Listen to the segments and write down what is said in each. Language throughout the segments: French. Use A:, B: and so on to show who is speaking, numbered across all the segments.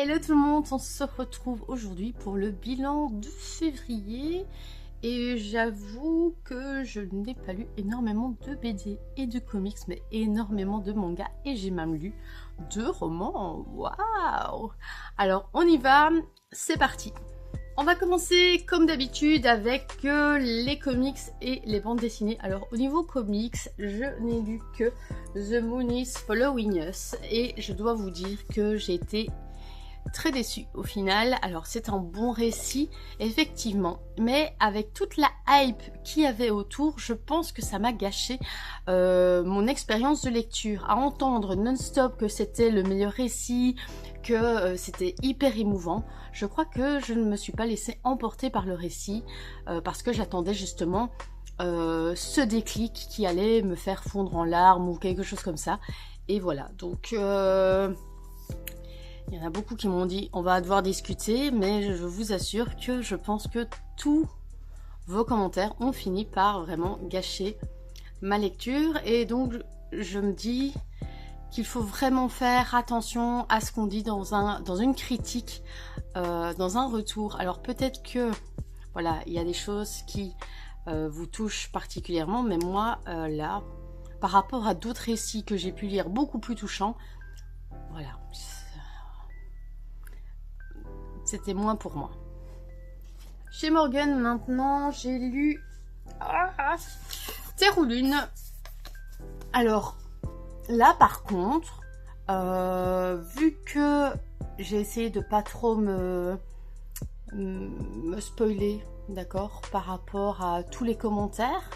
A: Hello tout le monde, on se retrouve aujourd'hui pour le bilan de février et j'avoue que je n'ai pas lu énormément de BD et de comics mais énormément de mangas et j'ai même lu 2 romans, waouh! Alors on y va, c'est parti! On va commencer comme d'habitude avec les comics et les bandes dessinées. Alors au niveau comics, je n'ai lu que The Moon is Following Us et je dois vous dire que j'ai été très déçue au final. Alors c'est un bon récit effectivement, mais avec toute la hype qu'il y avait autour, je pense que ça m'a gâché mon expérience de lecture. À entendre non-stop que c'était le meilleur récit, que c'était hyper émouvant, je crois que je ne me suis pas laissée emporter par le récit parce que j'attendais justement ce déclic qui allait me faire fondre en larmes ou quelque chose comme ça. Et voilà, donc il y en a beaucoup qui m'ont dit on va devoir discuter, mais je vous assure que je pense que tous vos commentaires ont fini par vraiment gâcher ma lecture. Et donc je me dis qu'il faut vraiment faire attention à ce qu'on dit dans une critique, dans un retour. Alors peut-être que voilà, il y a des choses qui vous touchent particulièrement, mais moi là, par rapport à d'autres récits que j'ai pu lire beaucoup plus touchants, voilà, c'était moins pour moi. Chez Morgan maintenant, j'ai lu Terre ou Lune. Alors là par contre, vu que j'ai essayé de pas trop me spoiler, d'accord, par rapport à tous les commentaires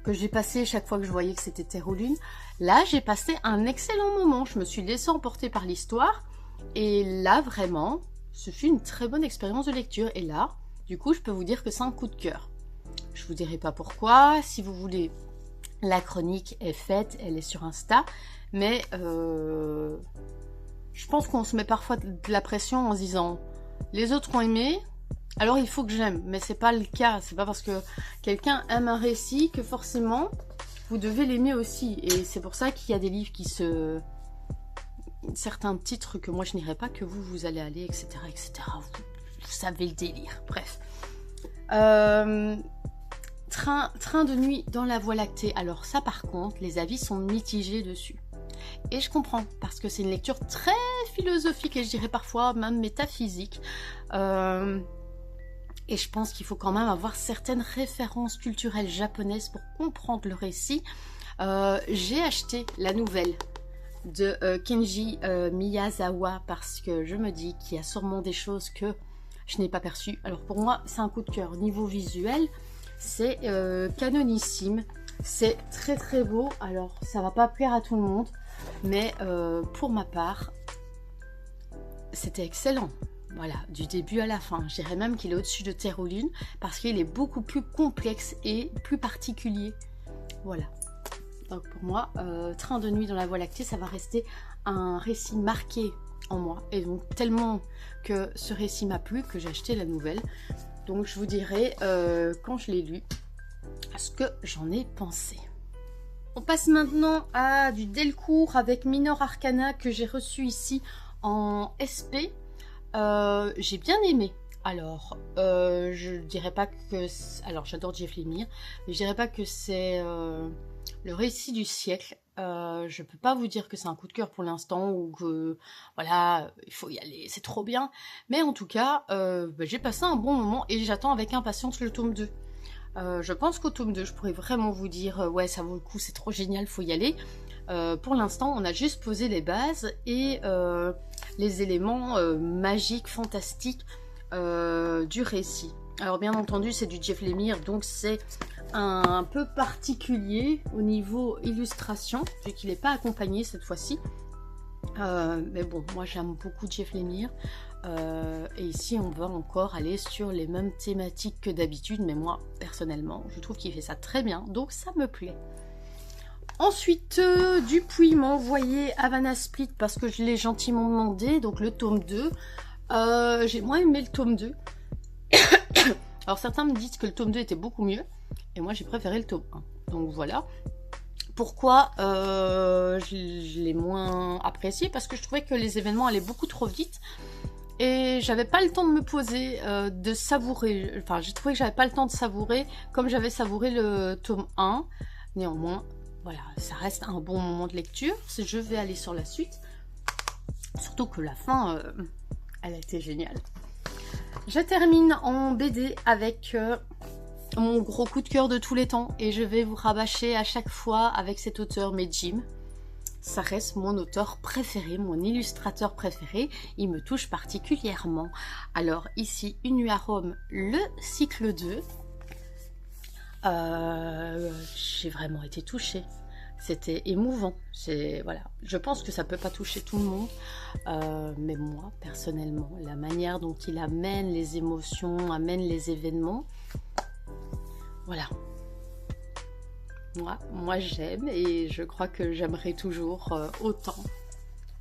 A: que j'ai passé chaque fois que je voyais que c'était Terre ou Lune, là j'ai passé un excellent moment. Je me suis laissée emporter par l'histoire et là vraiment ce fut une très bonne expérience de lecture. Et là du coup je peux vous dire que c'est un coup de cœur. Je vous dirai pas pourquoi, si vous voulez. La chronique est faite, elle est sur Insta, mais je pense qu'on se met parfois de la pression en se disant les autres ont aimé, alors il faut que j'aime, mais c'est pas le cas. C'est pas parce que quelqu'un aime un récit que forcément vous devez l'aimer aussi. Et c'est pour ça qu'il y a des livres qui se... certains titres que moi je n'irai pas, que vous allez aller, etc. etc. Vous savez le délire, bref. Train de nuit dans la Voie lactée. Alors ça par contre, les avis sont mitigés dessus. Et je comprends, parce que c'est une lecture très philosophique et je dirais parfois même métaphysique. Et je pense qu'il faut quand même avoir certaines références culturelles japonaises pour comprendre le récit. J'ai acheté la nouvelle de Kenji Miyazawa parce que je me dis qu'il y a sûrement des choses que je n'ai pas perçues. Alors pour moi, c'est un coup de cœur. Niveau visuel, c'est canonissime, c'est très très beau. Alors ça va pas plaire à tout le monde, mais pour ma part c'était excellent. Voilà, du début à la fin. Je dirais même qu'il est au-dessus de Terre ou Lune parce qu'il est beaucoup plus complexe et plus particulier. Voilà, donc pour moi Train de nuit dans la Voie lactée, ça va rester un récit marqué en moi. Et donc tellement que ce récit m'a plu que j'ai acheté la nouvelle. Donc je vous dirai quand je l'ai lu ce que j'en ai pensé. On passe maintenant à du Delcourt avec Minor Arcana que j'ai reçu ici en SP. J'ai bien aimé. Alors je dirais pas que... Alors j'adore Jeff Lemire, mais je dirais pas que c'est le récit du siècle. Je peux pas vous dire que c'est un coup de cœur pour l'instant ou que voilà il faut y aller, c'est trop bien, mais en tout cas j'ai passé un bon moment et j'attends avec impatience le tome 2. Je pense qu'au tome 2 je pourrais vraiment vous dire ouais ça vaut le coup, c'est trop génial, faut y aller. Pour l'instant on a juste posé les bases et les éléments magiques, fantastiques du récit. Alors bien entendu c'est du Jeff Lemire, donc c'est un peu particulier au niveau illustration, vu qu'il n'est pas accompagné cette fois-ci. Mais bon, moi j'aime beaucoup Jeff Lemire. Et ici on va encore aller sur les mêmes thématiques que d'habitude, mais moi personnellement je trouve qu'il fait ça très bien, donc ça me plaît. Ensuite, Dupuis m'a envoyé Havana Split parce que je l'ai gentiment demandé, donc le tome 2. J'ai moins aimé le tome 2. Alors certains me disent que le tome 2 était beaucoup mieux, et moi j'ai préféré le tome 1. Donc voilà. Pourquoi je l'ai moins apprécié? Parce que je trouvais que les événements allaient beaucoup trop vite. Et j'avais pas le temps de me poser, de savourer. Enfin, j'ai trouvé que j'avais pas le temps de savourer comme j'avais savouré le tome 1. Néanmoins, voilà, ça reste un bon moment de lecture. Je vais aller sur la suite. Surtout que la fin, elle a été géniale. Je termine en BD avec mon gros coup de cœur de tous les temps. Et je vais vous rabâcher à chaque fois avec cet auteur, mais Jim. Ça reste mon auteur préféré, mon illustrateur préféré. Il me touche particulièrement. Alors ici, Une nuit à Rome, le cycle 2. J'ai vraiment été touchée. C'était émouvant. Voilà. Je pense que ça peut pas toucher tout le monde. Mais moi, personnellement, la manière dont il amène les émotions, amène les événements. Voilà. Moi j'aime et je crois que j'aimerais toujours autant.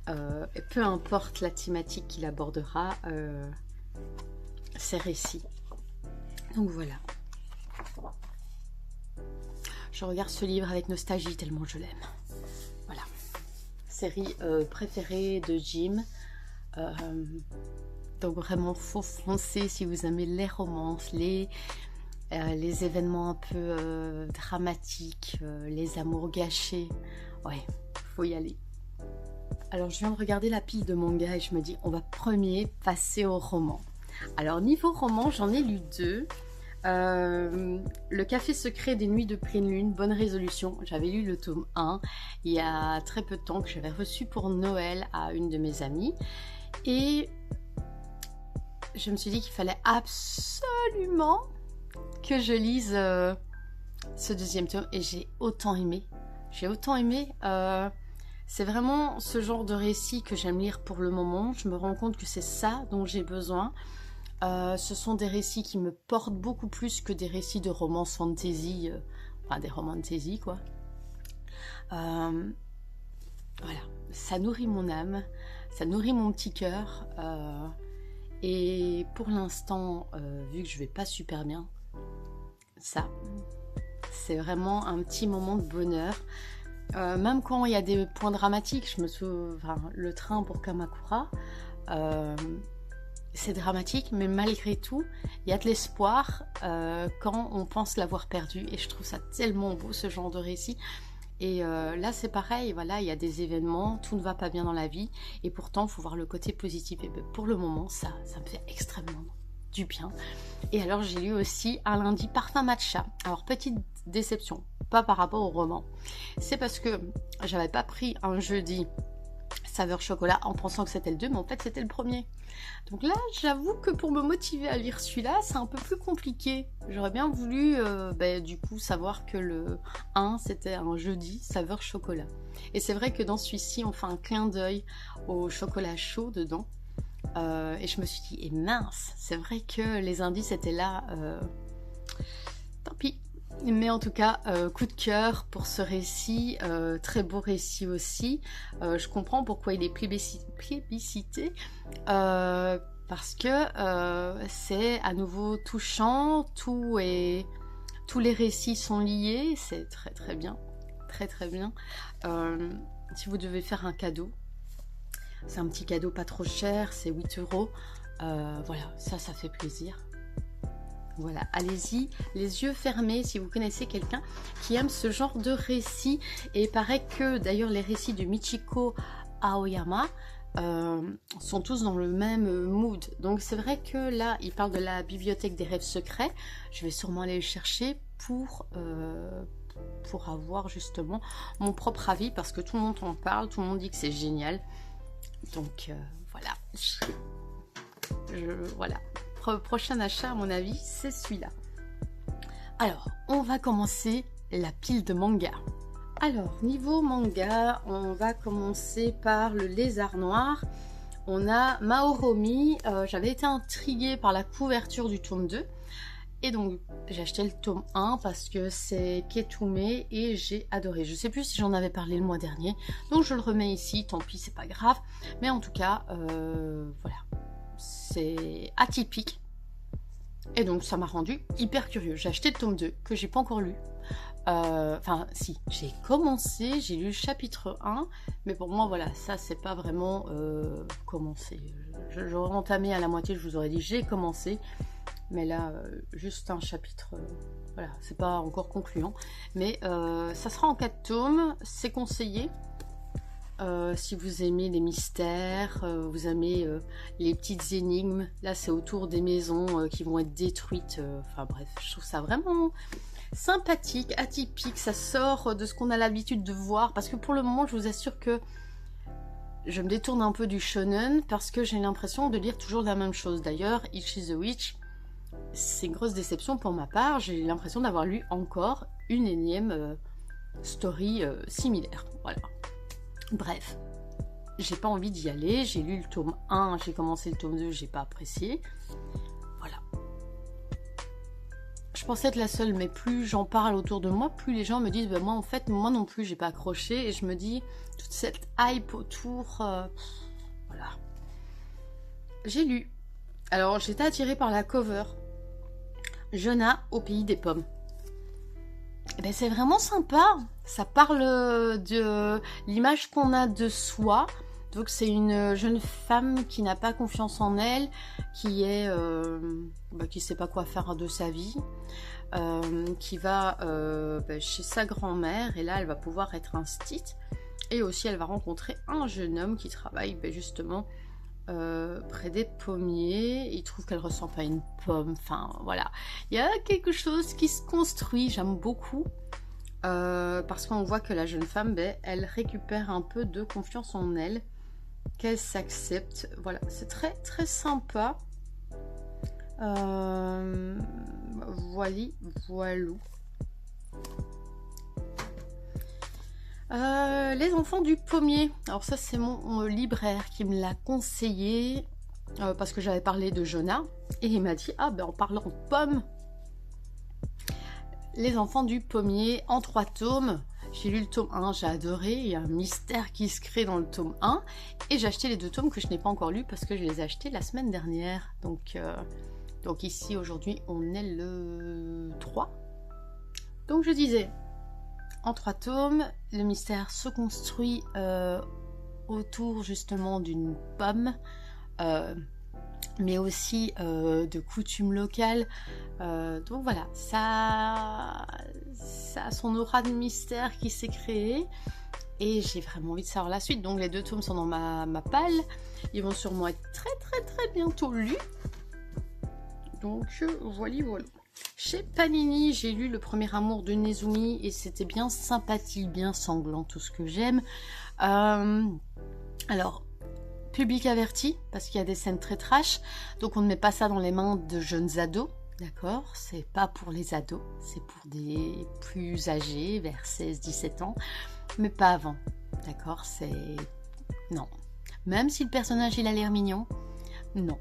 A: Et peu importe la thématique qu'il abordera, ses récits. Donc voilà. Je regarde ce livre avec nostalgie tellement je l'aime. Voilà. Série préférée de Jim. Donc vraiment, faut foncer si vous aimez les romances, les événements un peu dramatiques, les amours gâchés. Ouais, faut y aller. Alors, je viens de regarder la pile de manga et je me dis, on va premier passer au roman. Alors, niveau roman, j'en ai lu 2. Le café secret des nuits de pleine lune, bonne résolution. J'avais lu le tome 1 il y a très peu de temps, que j'avais reçu pour Noël à une de mes amies. Et je me suis dit qu'il fallait absolument que je lise ce deuxième tome et j'ai autant aimé. C'est vraiment ce genre de récit que j'aime lire pour le moment. Je me rends compte que c'est ça dont j'ai besoin. Ce sont des récits qui me portent beaucoup plus que des récits de romance fantasy, enfin des romans fantasy quoi. Voilà, ça nourrit mon âme, ça nourrit mon petit cœur. Et pour l'instant, vu que je vais pas super bien, ça, c'est vraiment un petit moment de bonheur. Même quand il y a des points dramatiques, je me souviens, le train pour Kamakura, c'est dramatique, mais malgré tout, il y a de l'espoir quand on pense l'avoir perdu. Et je trouve ça tellement beau, ce genre de récit. Et là, c'est pareil, voilà, il y a des événements, tout ne va pas bien dans la vie. Et pourtant, il faut voir le côté positif. Et bien, pour le moment, ça me fait extrêmement du bien. Et alors, j'ai lu aussi Un lundi parfum matcha. Alors, petite déception, pas par rapport au roman. C'est parce que j'avais pas pris un jeudi saveur chocolat en pensant que c'était le 2, mais en fait c'était le premier. Donc là, j'avoue que pour me motiver à lire celui-là, c'est un peu plus compliqué. J'aurais bien voulu du coup savoir que le 1 c'était un jeudi saveur chocolat. Et c'est vrai que dans celui-ci, on fait un clin d'œil au chocolat chaud dedans. Et je me suis dit, et mince, c'est vrai que les indices étaient là. Tant pis. Mais en tout cas, coup de cœur pour ce récit, très beau récit aussi. Je comprends pourquoi il est plébiscité, parce que c'est à nouveau touchant, tous les récits sont liés, c'est très très bien, très très bien. Si vous devez faire un cadeau, c'est un petit cadeau pas trop cher, c'est 8 €, voilà, ça fait plaisir. Voilà, allez-y, les yeux fermés si vous connaissez quelqu'un qui aime ce genre de récit. Et il paraît que d'ailleurs les récits de Michiko Aoyama sont tous dans le même mood. Donc c'est vrai que là, il parle de la bibliothèque des rêves secrets. Je vais sûrement aller le chercher pour avoir justement mon propre avis, parce que tout le monde en parle, tout le monde dit que c'est génial. Donc voilà, voilà. Prochain achat à mon avis c'est celui-là. Alors on va commencer la pile de manga. Alors niveau manga, on va commencer par le Lézard Noir. On a Maoromi. J'avais été intriguée par la couverture du tome 2 et donc j'ai acheté le tome 1 parce que c'est Ketume et j'ai adoré. Je sais plus si j'en avais parlé le mois dernier, donc je le remets ici, tant pis, c'est pas grave. Mais en tout cas voilà, c'est atypique et donc ça m'a rendu hyper curieux. J'ai acheté le tome 2 que j'ai pas encore lu. Enfin, si, j'ai commencé, j'ai lu le chapitre 1, mais pour moi, voilà, ça, c'est pas vraiment commencé. J'aurais entamé à la moitié, je vous aurais dit j'ai commencé, mais là, juste un chapitre, voilà, c'est pas encore concluant. Mais ça sera en 4 tomes, c'est conseillé. Si vous aimez les mystères, vous aimez les petites énigmes, là c'est autour des maisons qui vont être détruites, enfin bref, je trouve ça vraiment sympathique, atypique, ça sort de ce qu'on a l'habitude de voir, parce que pour le moment je vous assure que je me détourne un peu du shonen, parce que j'ai l'impression de lire toujours la même chose. D'ailleurs, Itchy the Witch, c'est une grosse déception pour ma part, j'ai l'impression d'avoir lu encore une énième story similaire, voilà. Bref, j'ai pas envie d'y aller, j'ai lu le tome 1, j'ai commencé le tome 2, j'ai pas apprécié. Voilà. Je pensais être la seule, mais plus j'en parle autour de moi, plus les gens me disent, bah, moi en fait, moi non plus, j'ai pas accroché, et je me dis, toute cette hype autour, voilà. J'ai lu. Alors, j'étais attirée par la cover. Jonah au pays des pommes. Eh ben, c'est vraiment sympa, ça parle de l'image qu'on a de soi. Donc c'est une jeune femme qui n'a pas confiance en elle, qui est qui sait pas quoi faire de sa vie, qui va chez sa grand-mère, et là elle va pouvoir être instite, et aussi elle va rencontrer un jeune homme qui travaille justement près des pommiers. Il trouve qu'elle ressemble à une pomme, enfin voilà, il y a quelque chose qui se construit, j'aime beaucoup, parce qu'on voit que la jeune femme, elle récupère un peu de confiance en elle, qu'elle s'accepte, voilà, c'est très très sympa. Voilou. Les enfants du pommier. Alors ça c'est mon libraire qui me l'a conseillé parce que j'avais parlé de Jonah et il m'a dit, ah ben en parlant de pommes, les enfants du pommier en 3 tomes. J'ai lu le tome 1, j'ai adoré, il y a un mystère qui se crée dans le tome 1, et j'ai acheté les 2 tomes que je n'ai pas encore lus parce que je les ai achetés la semaine dernière. Donc ici aujourd'hui on est le 3. Donc je disais, en 3 tomes, le mystère se construit autour justement d'une pomme, mais aussi de coutumes locales. Donc voilà, ça a son aura de mystère qui s'est créée, et j'ai vraiment envie de savoir la suite. Donc les 2 tomes sont dans ma palle, ils vont sûrement être très très très bientôt lus. Donc voilà. Chez Panini, j'ai lu Le Premier Amour de Nezumi et c'était bien sympathique, bien sanglant, tout ce que j'aime. Alors, public averti, parce qu'il y a des scènes très trash, donc on ne met pas ça dans les mains de jeunes ados, d'accord? C'est pas pour les ados, c'est pour des plus âgés, vers 16-17 ans, mais pas avant, d'accord? C'est... non. Même si le personnage, il a l'air mignon, non.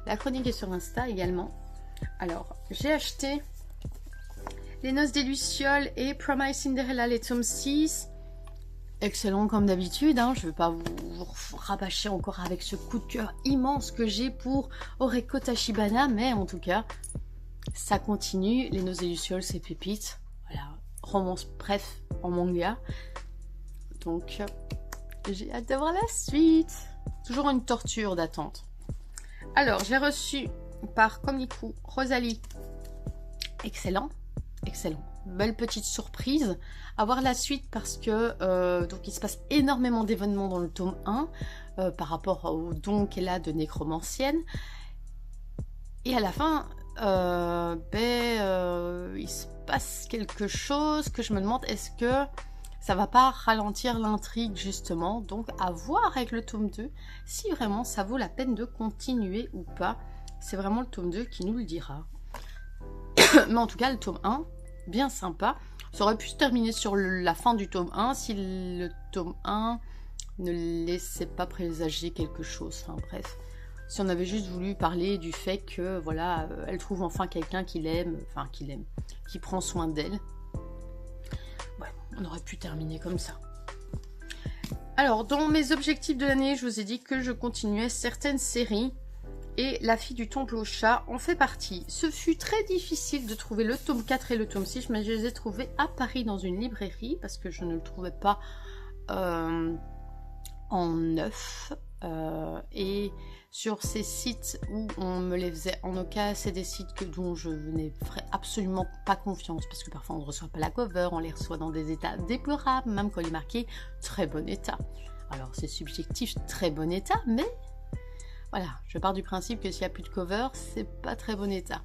A: La chronique est sur Insta également. Alors, j'ai acheté Les Noces des Lucioles et Promise Cinderella, les tomes 6. Excellent comme d'habitude, hein. Je ne vais pas vous rabâcher encore avec ce coup de cœur immense que j'ai pour Oreko Tachibana, mais en tout cas, ça continue. Les Noces des Lucioles, c'est pépite. Voilà, romance bref en manga. Donc, j'ai hâte d'avoir la suite. Toujours une torture d'attente. Alors, j'ai reçu par Komiku Rosalie. Excellent, excellent. Belle petite surprise. À voir la suite parce que donc il se passe énormément d'événements dans le tome 1 par rapport au don qu'elle a de nécromancienne. Et à la fin, il se passe quelque chose que je me demande, est-ce que ça va pas ralentir l'intrigue justement? Donc à voir avec le tome 2 si vraiment ça vaut la peine de continuer ou pas. C'est vraiment le tome 2 qui nous le dira. Mais en tout cas, le tome 1, bien sympa. Ça aurait pu se terminer sur la fin du tome 1 si le tome 1 ne laissait pas présager quelque chose. Enfin bref, si on avait juste voulu parler du fait que voilà, elle trouve enfin quelqu'un qui l'aime, enfin qui prend soin d'elle. Ouais, on aurait pu terminer comme ça. Alors, dans mes objectifs de l'année, je vous ai dit que je continuais certaines séries. et La fille du temple au chat en fait partie. Ce fut très difficile de trouver le tome 4 et le tome 6, mais je les ai trouvés à Paris dans une librairie parce que je ne le trouvais pas en neuf. Et sur ces sites où on me les faisait en occasion, c'est des sites dont je n'ai absolument pas confiance parce que parfois on ne reçoit pas la cover, on les reçoit dans des états déplorables, même quand il est marqué très bon état. Alors c'est subjectif, très bon état, mais voilà, je pars du principe que s'il n'y a plus de cover, c'est pas très bon état.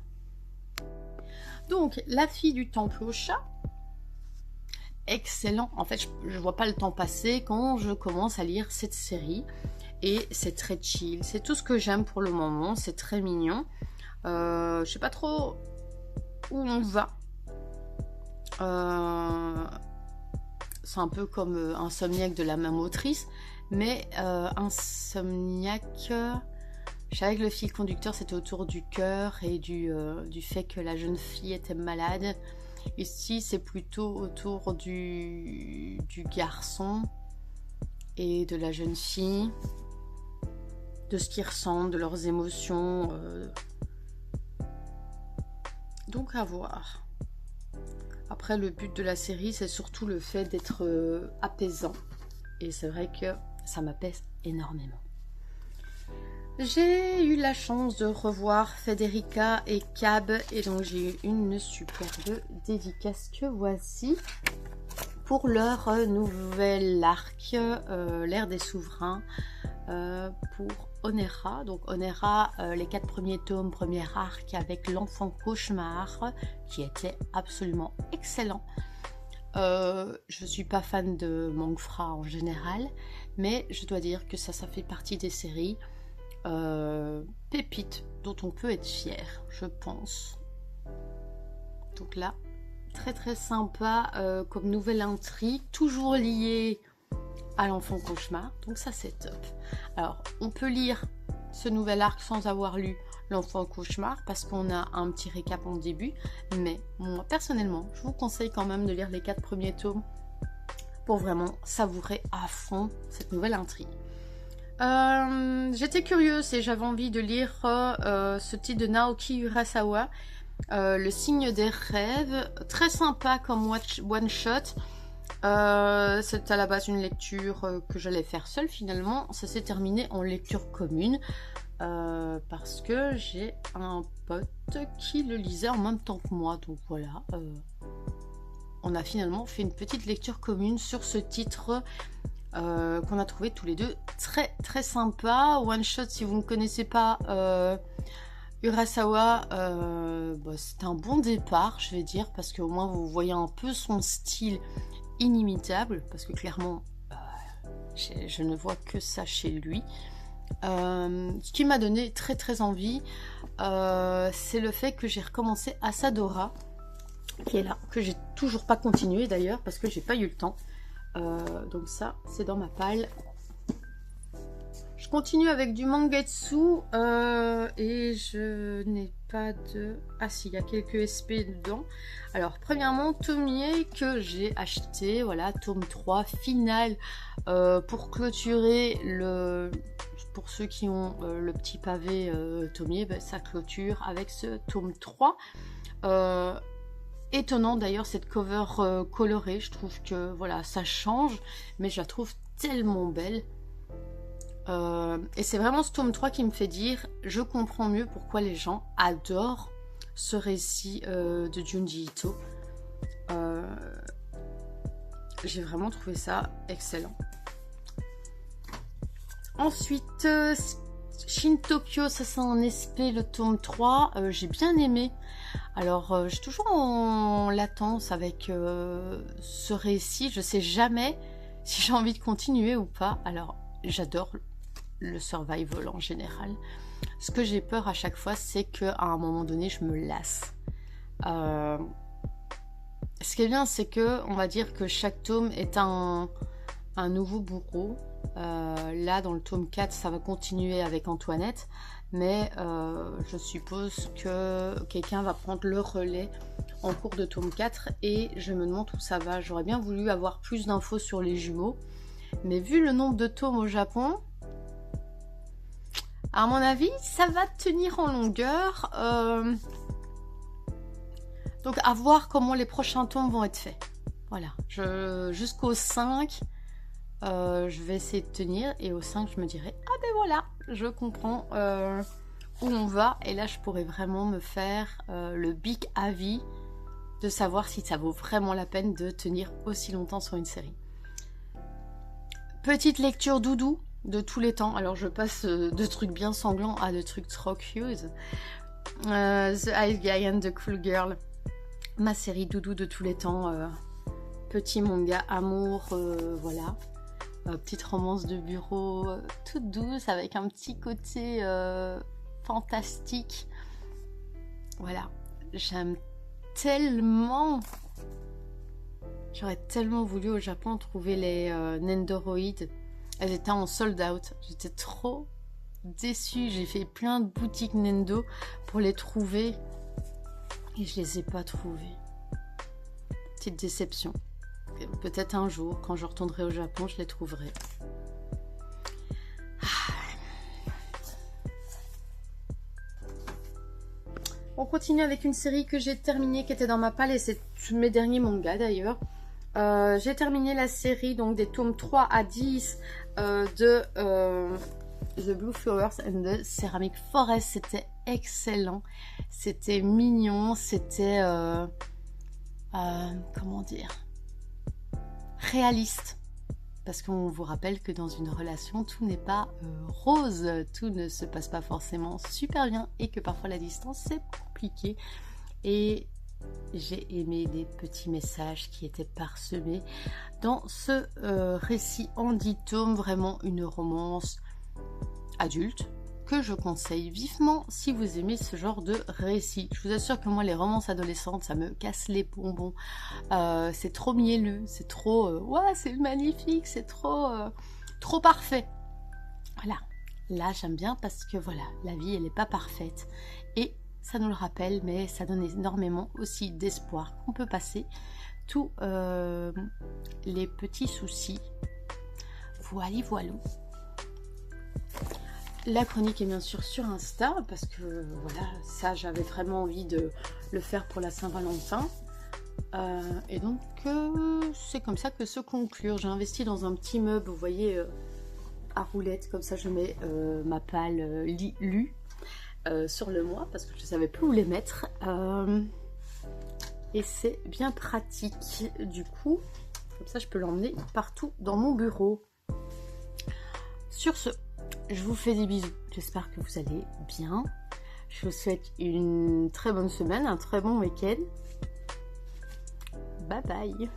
A: Donc, La fille du temple au chat, excellent. En fait, je vois pas le temps passer quand je commence à lire cette série. Et c'est très chill, c'est tout ce que j'aime pour le moment, c'est très mignon. Je sais pas trop où on va. C'est un peu comme Insomniac de la même autrice, mais Insomniac, je savais que le fil conducteur c'était autour du cœur et du fait que la jeune fille était malade. Ici c'est plutôt autour du garçon et de la jeune fille, de ce qu'ils ressentent, de leurs émotions. Donc à voir. Après, le but de la série, c'est surtout le fait d'être apaisant. Et c'est vrai que ça m'apaise énormément. J'ai eu la chance de revoir Federica et Cab. Et donc j'ai eu une superbe dédicace que voici. Pour leur nouvel arc, l'ère des souverains. Pour Onera, donc Onera, les 4 premiers tomes, premier arc avec l'enfant cauchemar qui était absolument excellent. Je suis pas fan de Mangfra en général, mais je dois dire que ça fait partie des séries pépites dont on peut être fier, je pense. Donc là, très sympa comme nouvelle intrigue, toujours liée à l'enfant cauchemar, donc ça c'est top. Alors on peut lire ce nouvel arc sans avoir lu l'enfant cauchemar parce qu'on a un petit récap en début, mais moi personnellement je vous conseille quand même de lire les 4 premiers tomes pour vraiment savourer à fond cette nouvelle intrigue. J'étais curieuse et j'avais envie de lire ce titre de Naoki Urasawa, Le signe des rêves, très sympa comme one shot. C'est à la base une lecture que j'allais faire seule, finalement ça s'est terminé en lecture commune parce que j'ai un pote qui le lisait en même temps que moi, donc voilà, on a finalement fait une petite lecture commune sur ce titre qu'on a trouvé tous les deux très sympa. One shot, si vous ne connaissez pas Urasawa, c'est un bon départ, je vais dire, parce qu'au moins vous voyez un peu son style inimitable, parce que clairement je ne vois que ça chez lui. Ce qui m'a donné très envie, c'est le fait que j'ai recommencé Asadora, qui est là, que j'ai toujours pas continué d'ailleurs parce que j'ai pas eu le temps. Donc ça c'est dans ma palle. Je continue avec du Mangetsu et je n'ai pas de... Ah si, il y a quelques SP dedans. Alors premièrement, Tomie que j'ai acheté, voilà, tome 3 final pour clôturer le... Pour ceux qui ont le petit pavé Tomie, ça clôture avec ce tome 3. Étonnant d'ailleurs cette cover colorée, je trouve que voilà, ça change, mais je la trouve tellement belle. Et c'est vraiment ce tome 3 qui me fait dire je comprends mieux pourquoi les gens adorent ce récit de Junji Ito. J'ai vraiment trouvé ça excellent. Ensuite Shin Tokyo, ça c'est en SP, le tome 3, j'ai bien aimé. Alors j'ai toujours en latence avec ce récit, je sais jamais si j'ai envie de continuer ou pas. Alors j'adore le survival en général. Ce que j'ai peur à chaque fois, c'est qu'à un moment donné, je me lasse. Ce qui est bien, c'est que on va dire que chaque tome est un nouveau bourreau. Là, dans le tome 4, ça va continuer avec Antoinette, mais je suppose que quelqu'un va prendre le relais en cours de tome 4 et je me demande où ça va. J'aurais bien voulu avoir plus d'infos sur les jumeaux, mais vu le nombre de tomes au Japon, À mon avis, ça va tenir en longueur. Donc, à voir comment les prochains tomes vont être faits. Voilà. Jusqu'au 5, je vais essayer de tenir. Et au 5, je me dirai, ah ben voilà, je comprends où on va. Et là, je pourrais vraiment me faire le big avis de savoir si ça vaut vraiment la peine de tenir aussi longtemps sur une série. Petite lecture doudou de tous les temps. Alors je passe de trucs bien sanglants à de trucs trop cute. The Ice Guy and the Cool Girl. Ma série doudou de tous les temps. Petit manga amour, voilà. Petite romance de bureau toute douce avec un petit côté fantastique. Voilà. J'aime tellement. J'aurais tellement voulu au Japon trouver les Nendoroid. Elles étaient en sold out. J'étais trop déçue. J'ai fait plein de boutiques Nendo pour les trouver. Et je les ai pas trouvées. Petite déception. Peut-être un jour, quand je retournerai au Japon, je les trouverai. On continue avec une série que j'ai terminée, qui était dans ma palle, et c'est mes derniers mangas d'ailleurs. J'ai terminé la série donc des tomes 3 à 10 de The Blue Flowers and the Ceramic Forest. C'était excellent, c'était mignon, c'était comment dire, réaliste. Parce qu'on vous rappelle que dans une relation, tout n'est pas rose, tout ne se passe pas forcément super bien et que parfois la distance c'est compliqué. Et j'ai aimé les petits messages qui étaient parsemés dans ce récit en 10 tomes, vraiment une romance adulte que je conseille vivement si vous aimez ce genre de récit. Je vous assure que moi les romances adolescentes ça me casse les bonbons, c'est trop mielleux, c'est trop ouais c'est magnifique, c'est trop parfait. Voilà, là j'aime bien parce que voilà, la vie elle n'est pas parfaite et ça nous le rappelle, mais ça donne énormément aussi d'espoir qu'on peut passer tous les petits soucis. Voilà. La chronique est bien sûr sur Insta parce que voilà, ça j'avais vraiment envie de le faire pour la Saint-Valentin. Et donc c'est comme ça que se conclure. J'ai investi dans un petit meuble, vous voyez, à roulette, comme ça je mets ma palle lue sur le mois parce que je ne savais plus où les mettre. Et c'est bien pratique du coup, comme ça je peux l'emmener partout dans mon bureau. Sur ce, je vous fais des bisous, j'espère que vous allez bien. Je vous souhaite une très bonne semaine, un très bon week-end. Bye bye.